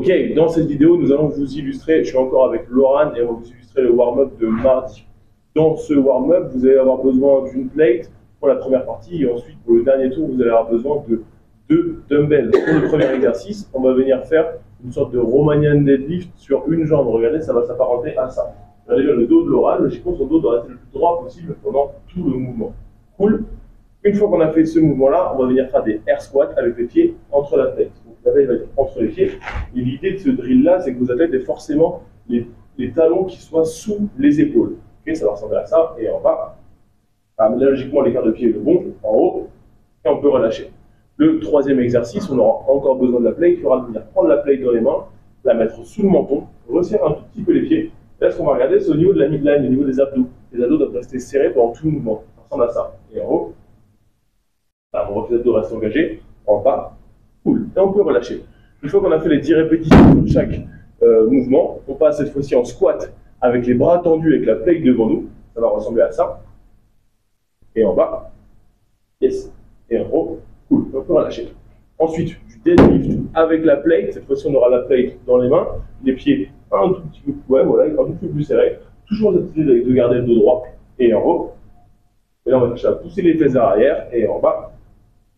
Ok, dans cette vidéo, nous allons vous illustrer, je suis encore avec Laurent et on va vous illustrer le warm-up de mardi. Dans ce warm-up, vous allez avoir besoin d'une plate pour la première partie et ensuite pour le dernier tour, vous allez avoir besoin de 2 dumbbells. Pour le premier exercice, on va venir faire une sorte de Romanian deadlift sur une jambe. Regardez, ça va s'apparenter à ça. Regardez bien le dos de Laurent, logiquement son dos doit être le plus droit possible pendant tout le mouvement. Cool. Une fois qu'on a fait ce mouvement-là, on va venir faire des air squats avec les pieds entre la tête. Donc la tête va être entre les pieds. Et l'idée de ce drill-là, c'est que vos athlètes aient forcément les talons qui soient sous les épaules. Okay, ça va ressembler à ça. Et en bas, là, logiquement, l'écart de pied est le bon. En haut, et on peut relâcher. Le troisième exercice, on aura encore besoin de la plate. Il faudra venir prendre la plate dans les mains, la mettre sous le menton, resserrer un tout petit peu les pieds. Là, ce qu'on va regarder, c'est au niveau de la midline, au niveau des abdos. Les abdos doivent rester serrés pendant tout le mouvement. Ça ressemble à ça. Et en haut, là, on voit que les abdos restent engagés. En bas, cool. Et on peut relâcher. Une fois qu'on a fait les 10 répétitions sur chaque mouvement, on passe cette fois-ci en squat avec les bras tendus, avec la plate devant nous. Ça va ressembler à ça. Et en bas, yes. Et en haut, cool. Et on peut relâcher. Ensuite, du deadlift avec la plate. Cette fois-ci, on aura la plate dans les mains, les pieds un tout petit peu, ouais, voilà, un tout peu plus serré. Toujours cette idée de garder le dos droit. Et en haut, et là, on va chercher à pousser les fesses vers l'arrière. Et en bas,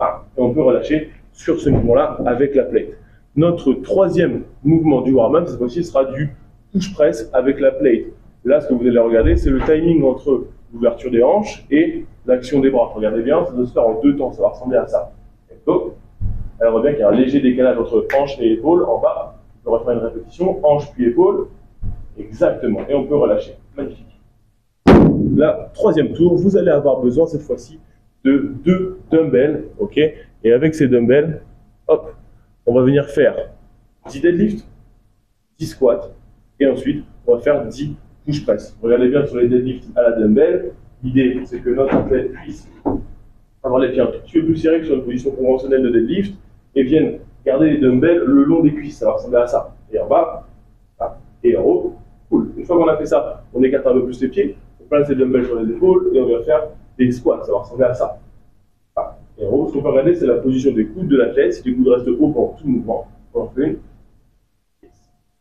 et on peut relâcher sur ce mouvement-là avec la plate. Notre troisième mouvement du warm-up, cette fois-ci, sera du push press avec la plate. Là, ce que vous allez regarder, c'est le timing entre l'ouverture des hanches et l'action des bras. Regardez bien, ça doit se faire en 2 temps, ça va ressembler à ça. Et donc, alors on voit bien qu'il y a un léger décalage entre hanche et épaule. En bas, on va faire une répétition, hanche puis épaule. Exactement, et on peut relâcher. Magnifique. Là, troisième tour, vous allez avoir besoin cette fois-ci de 2 dumbbells, ok. Et avec ces dumbbells, hop, on va venir faire 10 deadlifts, 10 squats, et ensuite, on va faire 10 push press. Regardez bien sur les deadlifts à la dumbbell. L'idée, c'est que notre athlète puisse avoir les pieds un tout petit peu plus serrés que sur une position conventionnelle de deadlift, et vienne garder les dumbbells le long des cuisses. Ça va ressembler à ça. Et en bas, et en haut, cool. Une fois qu'on a fait ça, on écarte un peu plus les pieds, on place les dumbbells sur les épaules, et on va faire des squats. Ça va ressembler à ça. Et en haut, ce qu'on peut regarder, c'est la position des coudes de l'athlète. Si les coudes restent hauts pendant tout le mouvement, on en fait une.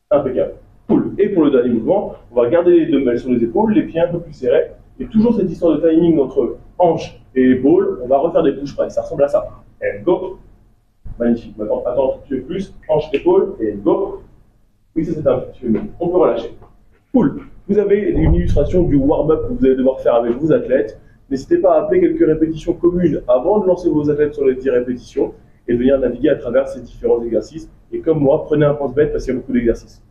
Impeccable. Cool. Et pour le dernier mouvement, on va garder les dumbbells sur les épaules, les pieds un peu plus serrés. Et toujours cette histoire de timing entre hanche et épaule, on va refaire des push press. Ça ressemble à ça. Et go. Magnifique. Maintenant, attends un petit peu plus. Hanche, épaule, et go. Oui, ça c'est un petit peu mieux. On peut relâcher. Cool. Vous avez une illustration du warm-up que vous allez devoir faire avec vos athlètes. N'hésitez pas à appeler quelques répétitions communes avant de lancer vos athlètes sur les 10 répétitions et de venir naviguer à travers ces différents exercices. Et comme moi, prenez un pense-bête parce qu'il y a beaucoup d'exercices.